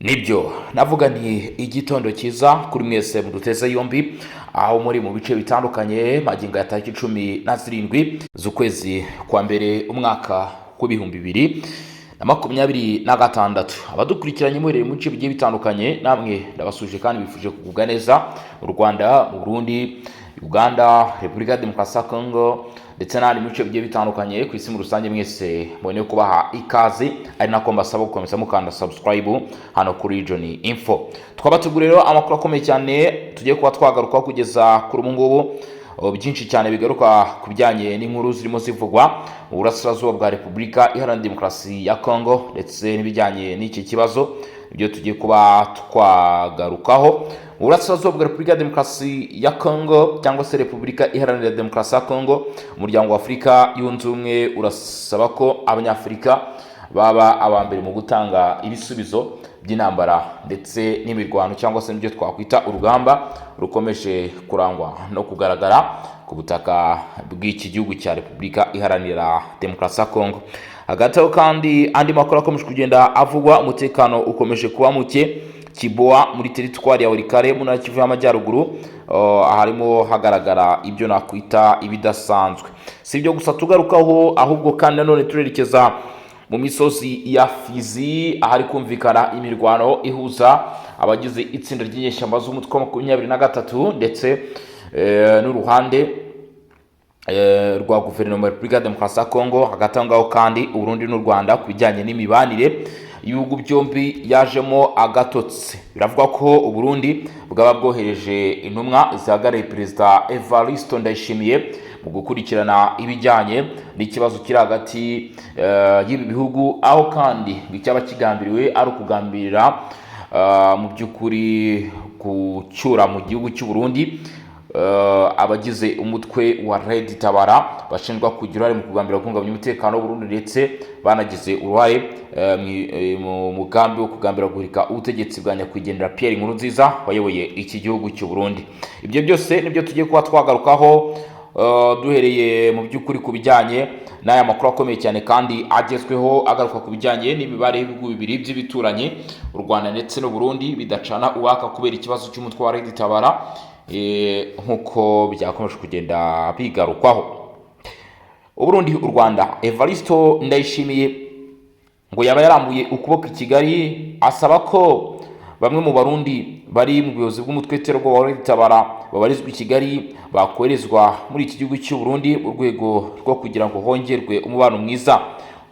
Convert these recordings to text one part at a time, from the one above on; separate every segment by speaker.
Speaker 1: Nibyo navuga nti igitondo cyiza kuri mwese muduteze yombi aho muri mu bice bitandukanye magingo ya tariki 17 z'ukwezi kwa mbere umwaka w'ibihumbi 2026 abadukurikiranye muri mu bice bigiye bitandukanye namwe ndabasuje kandi bifuje kugubwa neza mu Rwanda, mu Burundi, Uganda, Repubulika ya Demokarasi ya Congo ndetse n'andi bice bigiye bitandukanye ku isi mu rusange. Mwese mbone kubaha ikaze ari nako mbasaba gukomeza mukanda subscribe hano kuri Region Info. Twabategurira amakuru akomeye cyane tugiye kuba twagaruka kugeza kuri ubu ngubu, byinshi cyane bigaruka ku bijyanye n'inkuru zirimo zivugwa mu burasirazuba bwa Repubulika Iharanira Demokarasi ya Congo ndetse n'ibijyanye n'iki kibazo ibyo tugiye kuba twagarukaho. Burasirazuba bwa Repubulika ya Demokarasi ya Congo cyangwa se Repubulika Iharanira Demokarasi ya Congo, umuryango wa Afurika yunze ubumwe urasaba ko abanyafurika baba abambere mu gutanga ibisubizo by'intambara ndetse n'imirwano cyangwa se n'ibyo twakwita urugamba rukomeje kurangwa no kugaragara ku butaka bw'iki gihugu cya Repubulika Iharanira Demokarasi ya Congo. Hagati aho kandi andi makuru akomeje kugenda avugwa, umutekano ukomeje kuba muke Kiboa muri teritwari ya Walikale mu ntara Kivu y'Amajyaruguru, harimo hagaragara ibyo nakwita ibidasanzwe. Si ibyo gusa tugarukaho, ahubwo kandi nanone turerekeza mu misozi ya Fizi ahari kumvikana imirwano ihuza abagize itsinda ry'inyeshyamba z'umutwe wa 23 ndetse n'uruhande rwa guverinoma ya Repubulika ya Demokarasi ya Congo. Hagati aho ngaho kandi Uburundi n'u Rwanda ku bijyanye n'imibanire ibihugu byombi yajemo agatotsi. Biravuga ko Uburundi bwaba bwohereje intumwa zihagarariye Perezida Evariste Ndayishimiye mu gukurikirana ibijyanye n'ikibazo kiri hagati y'ibi bihugu, aho kandi icyaba kigambiriwe ari ukugambirira mu by'ukuri gucyura mu gihugu cy'u Burundi abagize umutwe wa Red Tabara bashinjwa kugira uruhare mu kugambira guhungabanya umutekano w'u Burundi ndetse banagize uruhare mu mugambi wo kugambira guhirika ubutegetsi bwa nyakwigendera Pierre Nkurunziza wayoboye iki gihugu cy'u Burundi. Ibyo byose nibyo tugiye kuba twagarukaho, duhereye mu by'ukuri ku bijyanye n'aya makuru akomeye cyane kandi agezweho agaruka ku bijyanye n'imibare y'ibihugu bibiri by'ibituranyi u Rwanda ndetse n'u Burundi bidacana uwaka kubera ikibazo cy'umutwe wa Red Tabara, nkuko byakomeje kugenda bigarukwaho. Uburundi u Rwanda, Evariste Ndayishimiye ngo yaba yarambuye ukuboko i Kigali asaba ko bamwe mu Barundi bari mu buyobozi bw'umutwe w'iterabwoba wa Red Tabara babarizwa i Kigali bakoherezwa muri iki gihugu cy'u Burundi mu rwego rwo kugira ngo hongerwe umubano mwiza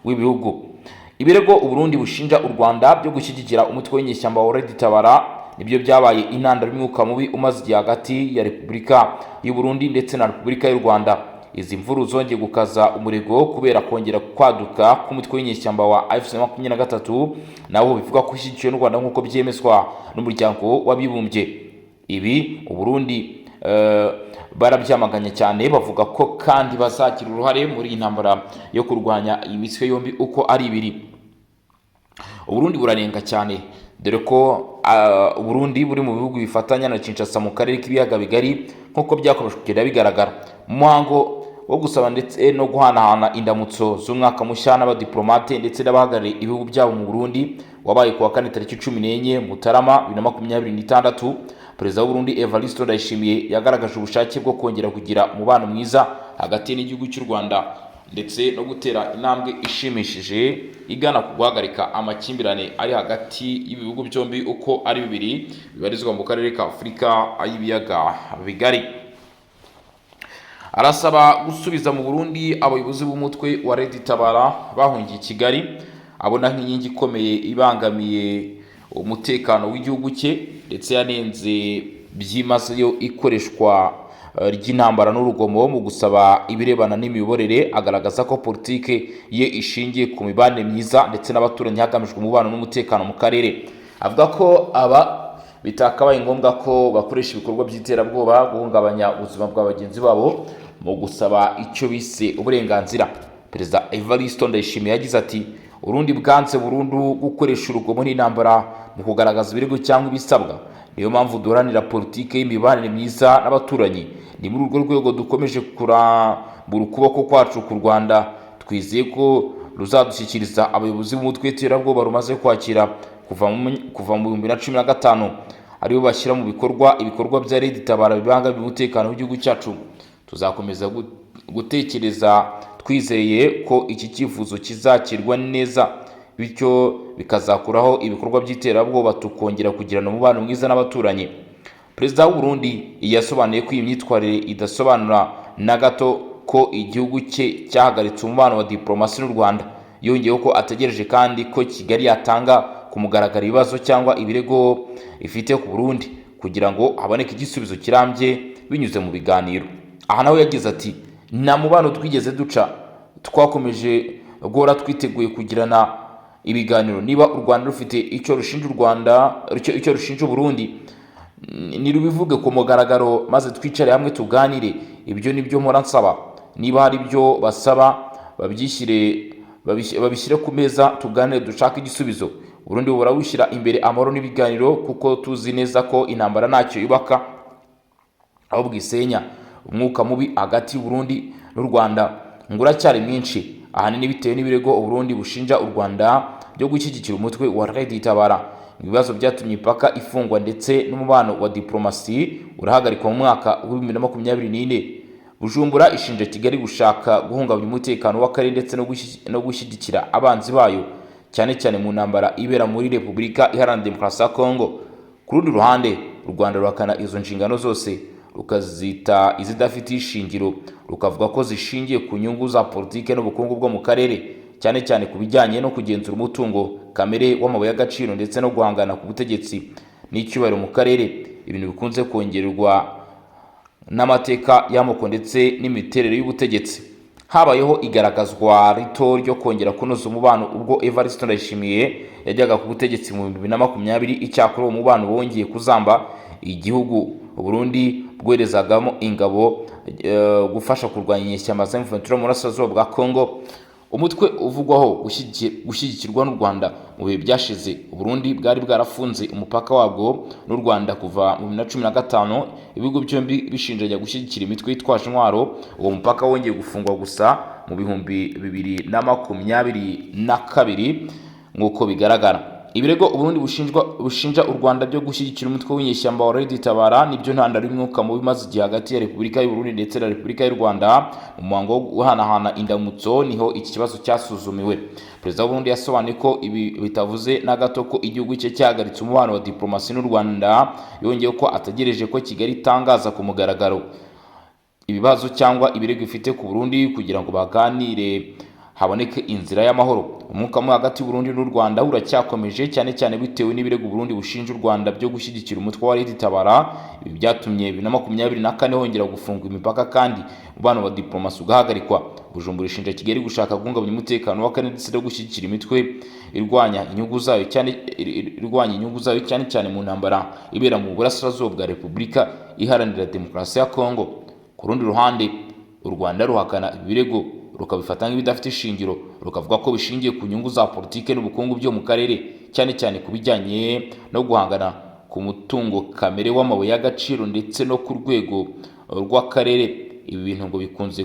Speaker 1: w'ibihugu. Ibirego u Burundi bushinja u Rwanda byo gushyigikira umutwe w'inyeshyamba wa Red Tabara nibyo byabaye intandaro y'umwuka mubi umaze igihe hagati ya Repubulika y'u Burundi ndetse na Repubulika y'u Rwanda. Izi mvuru zongeye gukaza umurego kubera kongera kwaduka k'umutwe w'inyeshyamba wa AFC-M23 nawo bivuga ko ushyigikiwe n'u Rwanda nk'uko byemezwa n'umuryango w'abibumbye. Ibi u Burundi barabyamaganye cyane, bavuga ko kandi bazagira uruhare muri intambara yo kurwanya iyi mitwe yombi uko ari ibiri. U Burundi burarenga cyane dore ko Burundi buri mu bihugu bifatanya na Kinshasa mu karere k'ibiyaga bigari nk'uko byakomeje kugenda bigaragara. Umuhango wo gusaba ndetse no guhanahana indamutso z'umwaka mushya n'abadiplomate ndetse n'abahagarariye ibihugu byabo mu Burundi wabaye ku wa 4 tariki 14 Mutarama 2026. Perezida w'u Burundi Evariste Ndayishimiye yagaragaje ubushake bwo kongera kugira umubano mwiza hagati n'igihugu cy'u Rwanda ndetse no gutera intambwe ishimishije igana ku guhagarika amakimbirane ari hagati y'ibihugu byombi uko ari bibiri bibarizwa mu karere ka Afurika y'ibiyaga bigari. Arasaba gusubiza mu Burundi abayobozi b'umutwe wa Red Tabara bahungiye i Kigali, abona nk'inkingi ikomeye ibangamiye umutekano w'igihugu cye ndetse yanenze byimazeyo ikoreshwa ry'intambara n'urugomo mu gusaba ibirebana n'imiyoborere. Agaragaza ko politike ye ishingiye ku mibanire myiza ndetse n'abaturanyi hagamijwe umubano n'umutekano mu karere. Avuga ko aba bitakabaye ngombwa ko bakoresha ibikorwa by'iterabwoba guhungabanya ubuzima bwa bagenzi babo mu gusaba icyo bise uburenganzira. Perezida Evariste Ndayishimiye yagize ati Urundi bwanze burundu gukoresha urugomo n'intambara mu kugaragaza ibirego cyangwa ibisabwa. Niyo mpamvu duharanira politike y'imibanire myiza n'abaturanyi. Ni muri urwo rwego dukomeje kurambura ukuboko kwacu ku Rwanda. Twizeye ko ruzadushyikiriza abayobozi b'umutwe w'iterabwoba rumaze kwakira kuva mu 2015 aribo bashyira mu ibikorwa bya Red Tabara bibangamiye umutekano w'igihugu cyacu. Tuzakomeza gutekereza twizeye ko iki cyifuzo kizakirwa neza, bityo bikazakuraho ibikorwa by'iterabwoba tukongera kugirana umubano mwiza n'abaturanyi. Perezida w'u Burundi yasobanuye ko iyi myitwarire idasobanura na gato ko igihugu cye cyahagaritse umubano wa diplomasi n'u Rwanda. Yongeyeho ko ategereje kandi ko Kigali yatanga ku mugaragaro ibibazo cyangwa ibirego ifite ku Burundi kugira ngo haboneke igisubizo kirambye binyuze mu biganiro. Aha nawe yagize ati nta mubano twigeze duca, twakomeje guhora twiteguye kugirana ibiganiro. Niba u Rwanda rufite icyo rushinja Burundi nirubivuge ku mugaragaro maze twicare hamwe tuganire. Ibyo nibyo mpora nsaba. Niba hari ibyo basaba babishyire ku meza tuganire dushaka igisubizo. Burundi bubura wishyira imbere amahoro n'ibiganiro kuko tuzi neza ko intambara ntacyo yubaka ahubwo isenya. Umwuka mubi hagati y'u Burundi n'u Rwanda nguracyari mwinshi, ahanini bitewe n'ibirego u Burundi bushinja u Rwanda byo gushyigikira umutwe wa Red Tabara. Ibibazo byatumye imipaka ifungwa ndetse n'umubano wa diplomasi urahagarikwa mu mwaka wa 2024. Bujumbura ishinja Kigali gushaka guhungabanya umutekano w'akarere ndetse no gushyigikira abanzi bayo, cyane cyane mu ntambara ibera muri Repubulika Iharanira Demokarasi ya Kongo. Ku rundi ruhande, u Rwanda ruhakana izo nshingano zose, rukazita izidafite ishingiro, rukavuga ko zishingiye ku nyungu za politike n'ubukungu bwo mu karere, cyane cyane ku bijyanye no kugenzura umutungo kamere w'amabuye y'agaciro ndetse no guhangana ku butegetsi n'icyubahiro mu karere, ibintu bikunze kongerwa n'amateka y'amoko ndetse n'imiterere y'ubutegetsi. Habayeho igaragazwa rito ryo kongera kunoza umubano ubwo Evariste Ndayishimiye yajyaga ku butegetsi mu 2020. Icyakora uwo mubano wongeye kuzamba igihugu Burundi bwoherezagamo ingabo gufasha kurwanya inyeshyamba za M23 mu burasirazuba bwa Kongo, umutwe uvugwaho gushyigikirwa n'u Rwanda. Mu bihe byashize Burundi bwari bwarafunze umupaka wabwo n'u Rwanda kuva mu 2015, ibihugu byombi bishinjanya gushyigikira imitwe yitwaje intwaro. Uwo mupaka wongeye gufungwa gusa mu 2022 nk'uko bigaragara. Ibirego Burundi bushinja u Rwanda byo gushyigikira umutwe w'inyeshyamba wa Red Tabara nibyo ntandaro y'umwuka mubi maze igihe hagati ya Repubulika y'u Burundi ndetse na Repubulika y'u Rwanda. Mu muhango wo guhanahana indamutso niho iki kibazo cyasuzumiwe. Perezida w'u Burundi yasobanuye ko ibi bitavuze na gato ko igihugu cye cyahagaritse umubano wa diplomasi n'u Rwanda. Yongeye ko ategereje ko Kigali itangaza ku mugaragaro ibibazo cyangwa ibirego ifite ku Burundi kugira ngo baganire haboneke inzira y'amahoro. Umwuka mu hagati y'u Burundi n'u Rwanda uracyakomeje, cyane cyane bitewe n'ibirego Burundi bushinja u Rwanda byo gushyigikira umutwe wa Red Tabara. Ibi byatumye 2024 hongera gufungwa imipaka kandi umubano wa diplomasi ugahagarikwa. Bujumbura ishinja Kigali gushaka guhungabanya umutekano w'akarere ndetse no gushyigikira imitwe irwanya inyungu zayo cyane cyane mu ntambara ibera mu burasirazuba bwa Repubulika Iharanira Demokarasi ya Kongo. Ku rundi ruhande, u Rwanda ruhakana ibirego rukabifata nk'ibidafite ishingiro, rukavuga ko bishingiye ku nyungu za politike n'ubukungu byo mu karere, cyane cyane ku bijyanye no guhangana ku mutungo kamere w'amabuye y'agaciro ndetse no ku rwego rw'akarere. Ibi bintu ngo bikunze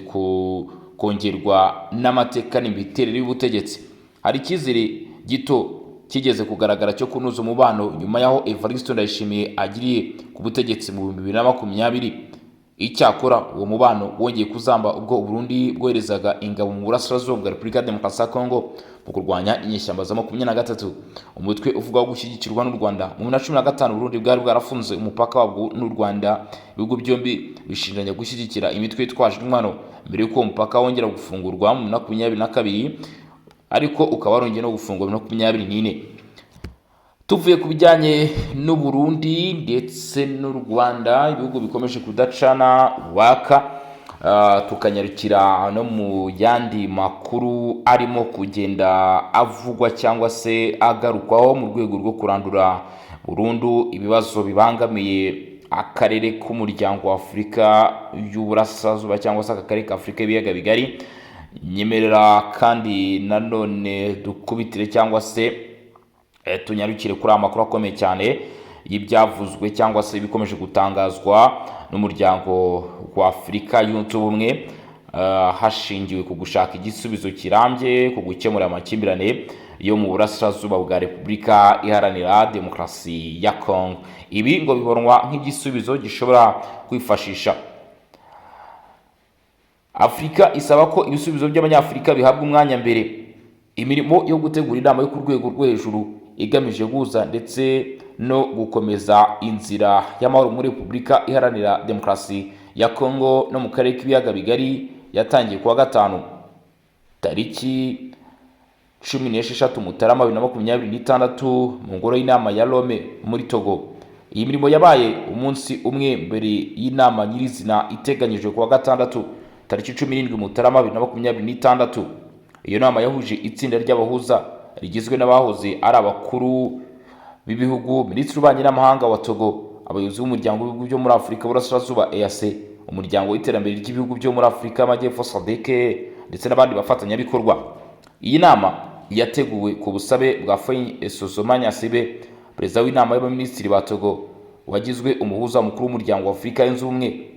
Speaker 1: kongerwa n'amateka n'imiterere y'ubutegetsi. Hari icyizere gito kigeze kugaragara cyo kunoza umubano nyuma y'aho Evariste Ndayishimiye agiriye ku butegetsi mu 2020. Icyakora uwo mubano wongeye kuzamba ubwo Burundi bwoherezaga ingabo mu burasirazuba bwa Repubulika ya Demokarasi ya Kongo mu kurwanya inyeshyamba za 23, umutwe uvuga gushyigikirwa n'u Rwanda. Mu 2015 Burundi bwari bwarafunze umupaka wabwo n'u Rwanda. Ibihugu byombi bishinjanya gushyigikira imitwe yitwaje intwaro mbere y'uko umupaka wongera gufungurwa mu 2022, ariko ukaba warongeye no gufungwa mu 2024. Tuvuye ku bijyanye n'u Burundi ndetse n'u Rwanda, ibihugu bikomeje kudacana waka, tukanyarukira no mu yandi makuru arimo kugenda avugwa cyangwa se agarukwaho mu rwego rwo kurandura burundu ibibazo bibangamiye akarere k'umuryango wa Afurika y'Uburasirazuba cyangwa se akarere ka Afurika y'ibiyaga bigari. Nyemerera kandi nanone dukubitire cyangwa se tunyarukire kuri amakuru akomeye cyane y'ibyavuzwe cyangwa se bikomeje gutangazwa n'umuryango wa Afurika yunze ubumwe, hashingiwe ku gushaka igisubizo kirambye ku gukemura amakimbirane yo mu burasirazuba bwa Repubulika Iharanira Demokarasi ya Kongo. Ibi ngo bibonwa nk'igisubizo gishobora kwifashisha. Afurika isaba ko ibisubizo by'Abanyafurika bihabwa umwanya mbere. Imirimo yo gutegura inama yo ku rwego rwo hejuru igamije guhuza ndetse no gukomeza inzira y'amahoro muri Repubulika Iharanira Demokarasi ya Kongo no mu karere k'ibiyaga bigari yatangiye kuwa gatanu tariki 16 Mutarama 2026 mu ngoro y'inama ya Lome muri Togo. Iyi mirimo yabaye umunsi umwe mbere y'inama nyirizina iteganyijwe kuwa gatandatu tariki 17 Mutarama 2026. Iyo nama yahuje itsinda ry'abahuza rigizwe n'abahoze ari abakuru b'ibihugu, Minisitiri w'Ububanyi n'Amahanga wa Togo, abayobozi b'umuryango w'ibihugu byo muri Afurika y'Uburasirazuba EAC, umuryango w'iterambere ry'ibihugu byo muri Afurika y'Amajyepfo SADC ndetse n'abandi bafatanyabikorwa. Iyi nama yateguwe ku busabe bwa Faye Essozomanya Sibe, perezida w'inama y'abaminisitiri ba Togo, wagizwe umuhuza mukuru w'umuryango wa Afurika yunze ubumwe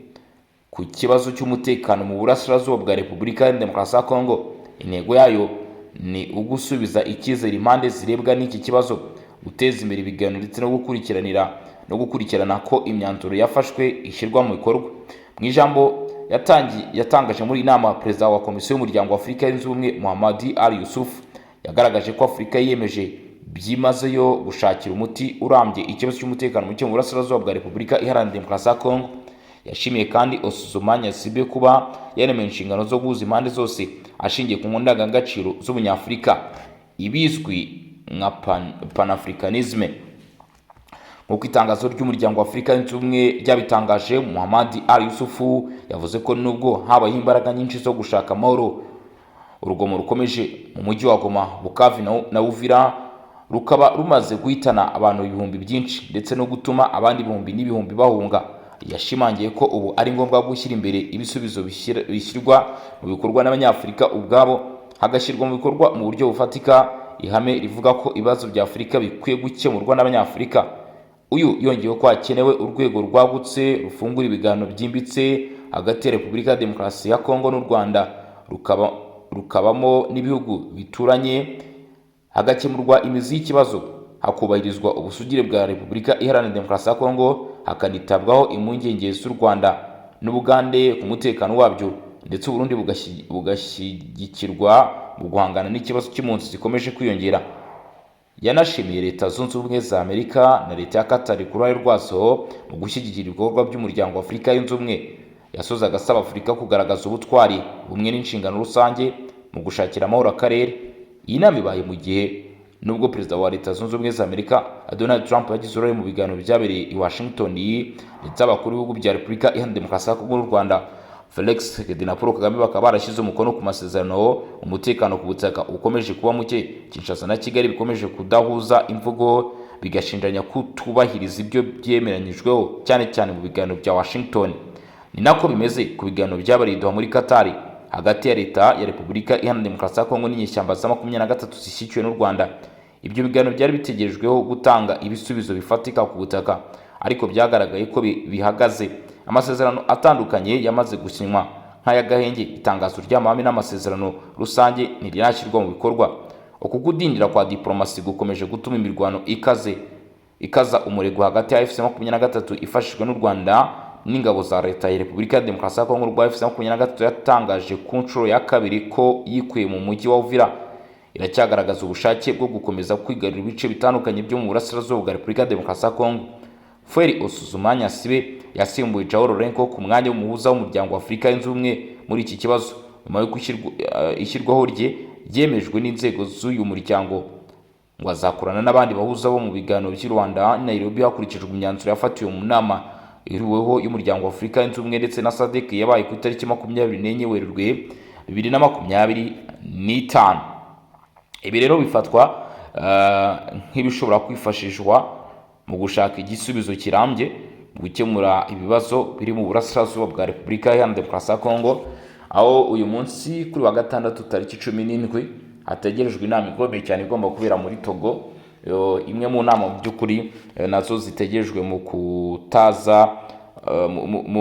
Speaker 1: ku kibazo cy'umutekano mu burasirazuba bwa Repubulika ya Demokarasi ya Kongo. Intego yayo ni ugusubiza icyizere impande zirebwa n'iki kibazo, guteza imbere ibiganiro ndetse no gukurikirana ko imyanzuro yafashwe ishyirwa mu bikorwa. Mu ijambo yatangaje muri inama, perezida wa komisiyo y'umuryango wa Afurika yunze ubumwe Mohamed Ali Yusuf yagaragaje ko Afurika yiyemeje byimazeyo gushakira umuti urambye ikibazo cy'umutekano muke mu burasirazuba bwa Repubulika Iharanira Demokarasi ya Kongo. Yashimiye kandi Essozomanya Sibe kuba yaremewe inshingano zo guhuza impande zose ashingiye ku ndangagaciro z'Ubunyafurika, ibizwi nka panafricanisme. Nk'uko itangazo ry'umuryango wa Afurika yunze ubumwe ryabitangaje, Mohamed Ali Yusuf yavuze ko nubwo habayeho imbaraga nyinshi zo gushaka amahoro, urugomo rukomeje mu mujyi wa Goma, Bukavu na Uvira rukaba rumaze guhitana abantu ibihumbi byinshi ndetse no gutuma abandi ibihumbi n'ibihumbi bahunga. Yashimangiye ko ubu ari ngombwa gushyira imbere ibisubizo bishyirwa mu bikorwa n'Abanyafurika ubwabo, hagashyirwa mu bikorwa mu buryo bufatika ihame rivuga ko ibibazo bya Afurika bikwiye gukemurwa n'Abanyafurika. Uyu yongeyeho ko hakenewe urwego rwagutse rufungura ibiganiro byimbitse hagati ya Repubulika ya Demokarasi ya Kongo n'u Rwanda, rukabamo n'ibihugu bituranye, hagakemurwa imizi y'ikibazo, hakubahirizwa ubusugire bwa Repubulika Iharanira Demokarasi ya Kongo, hakanitabwaho impungenge z'u Rwanda n'Ubugande ku mutekano wabyo, ndetse Burundi bugashyigikirwa mu guhangana n'ikibazo cy'impunzi zikomeje kwiyongera. Yanashimiye Leta Zunze Ubumwe za Amerika na Leta ya Qatar ku ruhare rwazo mu gushyigikira ibikorwa by'umuryango wa Afurika yunze ubumwe. Yasozaga asaba Afurika kugaragaza ubutwari, ubumwe n'inshingano rusange mu gushakira amahoro akarere. Iyi nama ibaye mu gihe nubwo perezida wa Leta Zunze Ubumwe za Amerika Donald Trump yagize uruhare mu biganiro byabereye i Washington ndetse abakuru b'ibihugu bya Repubulika Iharanira Demokarasi ya Kongo n'u Rwanda Felix Tshisekedi na Paul Kagame bakaba barashyize umukono ku masezerano. Umutekano ku butaka ukomeje kuba muke, Kinshasa na Kigali bikomeje kudahuza imvugo, bigashinjanya kutubahiriza ibyo byemeranyijweho cyane cyane mu biganiro bya Washington. Ni nako bimeze ku biganiro byabereye muri Qatar hagati ya Leta ya Repubulika Iharanira Demokarasi ya Kongo n'inyeshyamba za 23 zishyigikiwe n'u Rwanda. Ibyo biganiro byari bitegerejweho gutanga ibisubizo bifatika ku butaka, ariko byagaragaye ko bihagaze. Amasezerano atandukanye yamaze gusinywa nk'ay'agahenge. Itangazo ry'amahame n'amasezerano rusange ntiryashyirwa mu bikorwa. Uku kudindira kwa diplomasi gukomeje gutuma imirwano ikaza umurego hagati ya FC23 ifashijwe n'u Rwanda n'ingabo za Leta ya Repubulika ya Demokarasi ya Kongo. Rwa FC23 yatangaje ku nshuro ya kabiri ko yikuye mu mujyi wa Uvira. Iracyagaragaza ubushake bwo gukomeza kwigarurira ibice bitandukanye byo mu burasirazuba bwa Repubulika ya Demokarasi ya Kongo. Faye Essozomanya Sibe yasimbuye Joao Lourenco ku mwanya w'umuhuza w'umuryango wa Afurika yunze ubumwe muri iki kibazo, nyuma yo ishyirwaho ryemejwe n'inzego z'uyu muryango ngo azakorana n'abandi bahuza bo mu biganiro by'i Rwanda Nairobi hakurikijwe imyanzuro yafatiwe mu nama ihuriweho y'umuryango wa Afurika yunze ubumwe ndetse na SADC yabaye ku itariki 24 Werurwe 2025. Ibi rero bifatwa nk'ibishobora kwifashishwa mu gushaka igisubizo kirambye mu gukemura ibibazo biri mu burasirazuba bwa Repubulika Iharanira Demokarasi ya Kongo, aho uyu munsi kuri wa gatandatu tariki 17 hategerejwe inama ikomeye cyane igomba kubera muri Togo. Imwe mu nama mu by'ukuri nazo zitegerejwe mu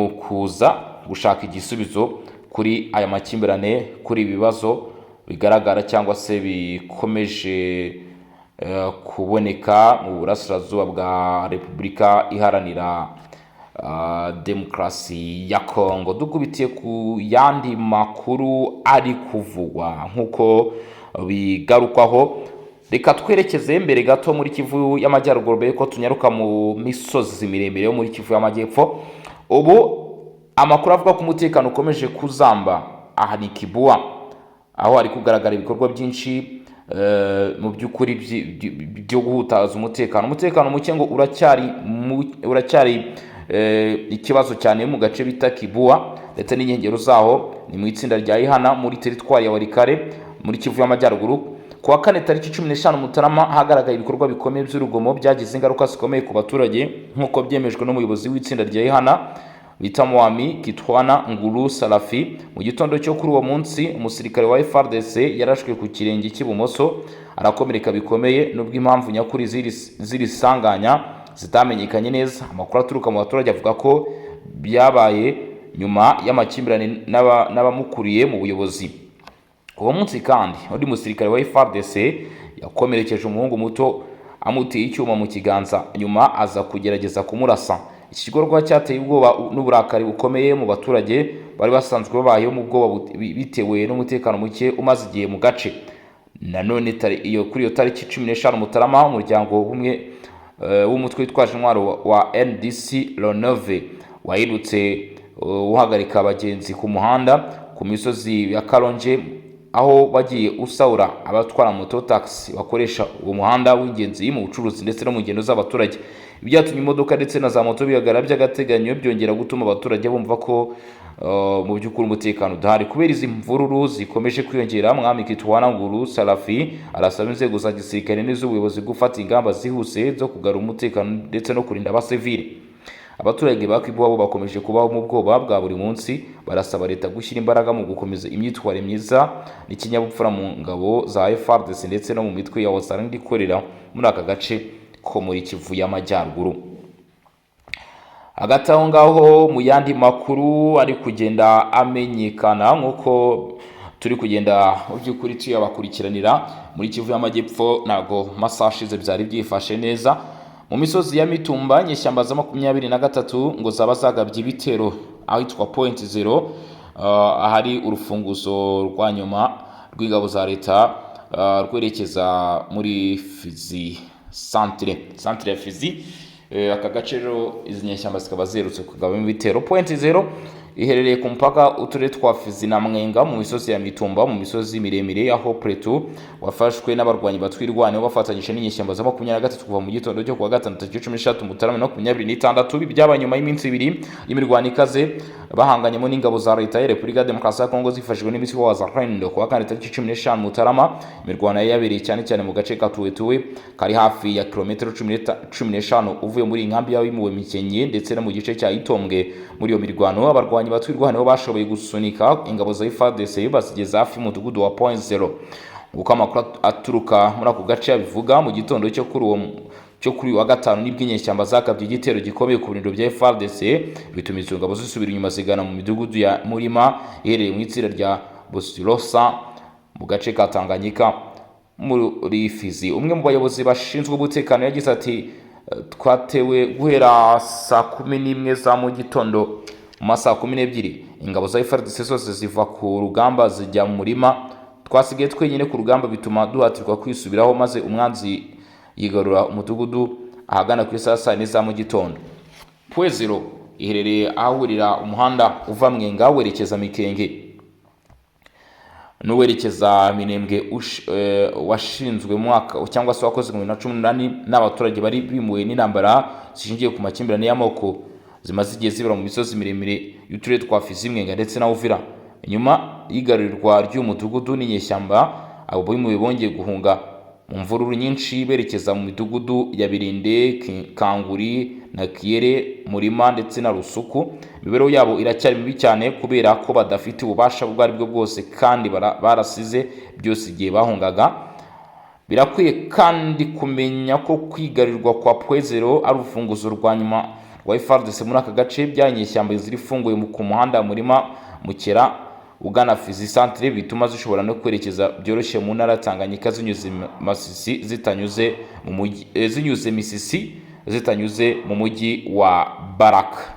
Speaker 1: kuza gushaka igisubizo kuri aya makimbirane, kuri ibibazo bigaragara cyangwa se bikomeje kuboneka mu burasirazuba bwa Repubulika Iharanira Demokarasi ya Kongo. Dukubitiye ku yandi makuru ari kuvugwa nk'uko bigarukwaho, reka twerekeze mbere gato muri Kivu y'Amajyaruguru mbere ko tunyaruka mu misozi miremire yo muri Kivu y'Amajyepfo. Ubu amakuru avuga ko umutekano ukomeje kuzamba aha ni Kibua, aho ari kugaragara ibikorwa byinshi mu by'ukuri byo guhutaza umutekano muke ngo uracyari ikibazo cyane mu gace bita Kibua ndetse n'inkengero zaho ni mu itsinda rya Ihana muri teritwari ya Walikale muri Kivu y'Amajyaruguru. Kuwa kane tariki 15 Mutarama hagaragaye ibikorwa bikomeye by'urugomo byagize ingaruka zikomeye ku baturage nk'uko byemejwe n'umuyobozi w'itsinda rya Ihana bita Mwami Kitwana Ngulu Salafi. Mu gitondo cyo kuri uwo munsi umusirikare wa FARDC yarashwe ku kirenge cy'ibumoso arakomereka bikomeye, nubwo impamvu nyakuri ziri sanganya zitamenyekanye neza. Amakuru aturuka mu baturage avuga ko byabaye nyuma y'amakimbirane n'abamukuriye mu buyobozi. Uwo munsi kandi undi musirikare wa FARDC yakomerekeje umuhungu muto amuteye icyuma mu kiganza, nyuma aza kugerageza kumurasa. Iki gikorwa cyateye ubwoba n'uburakari bukomeye mu baturage bari basanzwe babayeho mu bwoba bitewe n'umutekano muke umaze igihe mu gace. Nanone kuri iyo tariki 15 Mutarama umuryango umwe w'umutwe witwaje intwaro wa NDC Lonove wahirutse uhagarika abagenzi ku muhanda ku misozi ya Kalonje, aho bagiye usaura abatwara moto taxi bakoresha uwo muhanda w'ingenzi mu bucuruzi ndetse no mu ngendo z'abaturage. Ibyatumye imodoka ndetse na za moto bihagarara by'agateganyo, byongera gutuma abaturage bumva ko mu by'ukuri umutekano udahari. Kubera izi mvururu zikomeje kwiyongera, Mwami Kitwana Ngulu Salafi arasaba inzego za gisirikare n'iz'ubuyobozi gufata ingamba zihuse zo kugarura umutekano ndetse no kurinda abasivili. Abaturage ba Kibua bo bakomeje kubaho mu bwoba bwa buri munsi, barasaba leta gushyira imbaraga mu gukomeza imyitwarire myiza n'ikinyabupfura mu ngabo za FARDC ndetse no mu mitwe ya Wazalendo ikorera muri aka gace ko muri Kivu y'Amajyaruguru. Hagati aho ngaho mu yandi makuru ari kugenda amenyekana nk'uko turi kugenda mu by'ukuri tuyabakurikiranira muri Kivu y'Amajyepfo, ntago masaha ashize byari byifashe neza. Mu misozi ya Mitumba nyeshyamba za 23 ngo zaba zagabye ibitero ahitwa Point Zero, ahari urufunguzo rwa nyuma rw'ingabo za leta rwerekeza muri Fizi centre ya Fizi. Aka gace rero izi nyeshyamba zikaba zerutse kugaba ibitero. Point Zero iherereye ku mpaka uturere twa Fizi na Mwenga mu misozi ya Mitumba, mu misozi miremire aho Preto wafashwe n'abarwanyi batwirwane bafatanyije n'inyeshyamba za 23 kuva mu gitondo cyo kuwa gatanu tariki 16 Mutarama 2026. Byaba nyuma y'iminsi ibiri y'imirwano ikaze bahanganyemo n'ingabo za leta ya Repubulika Demokarasi ya Kongo zifashijwe n'imitwe wa Wazalendo. Kuwa kane tariki 15 Mutarama imirwano yabereye cyane mu gace ka Tuwetuwe kari hafi ya kilometero 15 uvuye muri inkambi y'abimuwe Mikenye ndetse no mu gice cya Itombwe. Muri iyo mirwano abarwanyi batwirwane bo bashoboye gusunika ingabo za FARDC bazigeza hafi y'umudugudu wa Point Zero. Uko amakuru aturuka muri ako gace abivuga, mu gitondo cyo kuri wa gatanu nibwo inyeshyamba zakabye igitero gikomeye ku birindiro bya FARDC, bituma izo ngabo zisubira inyuma zigana mu midugudu ya Murima iherereye mu itsinda rya Bosirosa mu gace ka Tanganyika muri Fizi. Umwe mu bayobozi bashinzwe umutekano yagize ati, twatewe guhera saa 11 za mu gitondo, mu masaha 12 ingabo za FARDC zose ziva ku rugamba zijya mu Murima. Twasigaye twenyine ku rugamba bituma duhatirwa kwisubiraho, maze umwanzi yigarura umudugudu ahagana ku saa 4 za mu gitondo. Point Zero iherereye ahurira umuhanda uva Mwenga werekeza Mikenge n'uwerekeza Minembwe washinzwe mwaka cyangwa se wakozwe mu 2018 n'abaturage bari bimuwe n'intambara zishingiye ku makimbirane y'amoko zimaze igihe zibera mu misozi miremire y'uturere twa Fizi, Mwenga ndetse na Uvira. Nyuma y'igarurirwa ry'umudugudu n'inyeshyamba, abo bimuwe bongeye guhunga mu mvururu nyinshi berekeza mu midugudu ya Birinde, Kanguri na Kiyere, Murima ndetse na Rusuku. Imibereho yabo iracyari mibi cyane kubera ko badafite ububasha ubwo aribwo bwose kandi barasize byose igihe bahungaga. Birakwiye kandi kumenya ko kwigarirwa kwa Point Zero ari urufunguzo rwa nyuma rwa FARDC muri aka gace. Byanyeshyamba zirifunguye ku muhanda Murima Mukera ugana Fizi centre bituma zishobora no kwerekeza byoroshye mu ntara Tanganyika zinyuze Masisi zitanyuze mu mujyi zinyuze Misisi zitanyuze mu mujyi wa Baraka.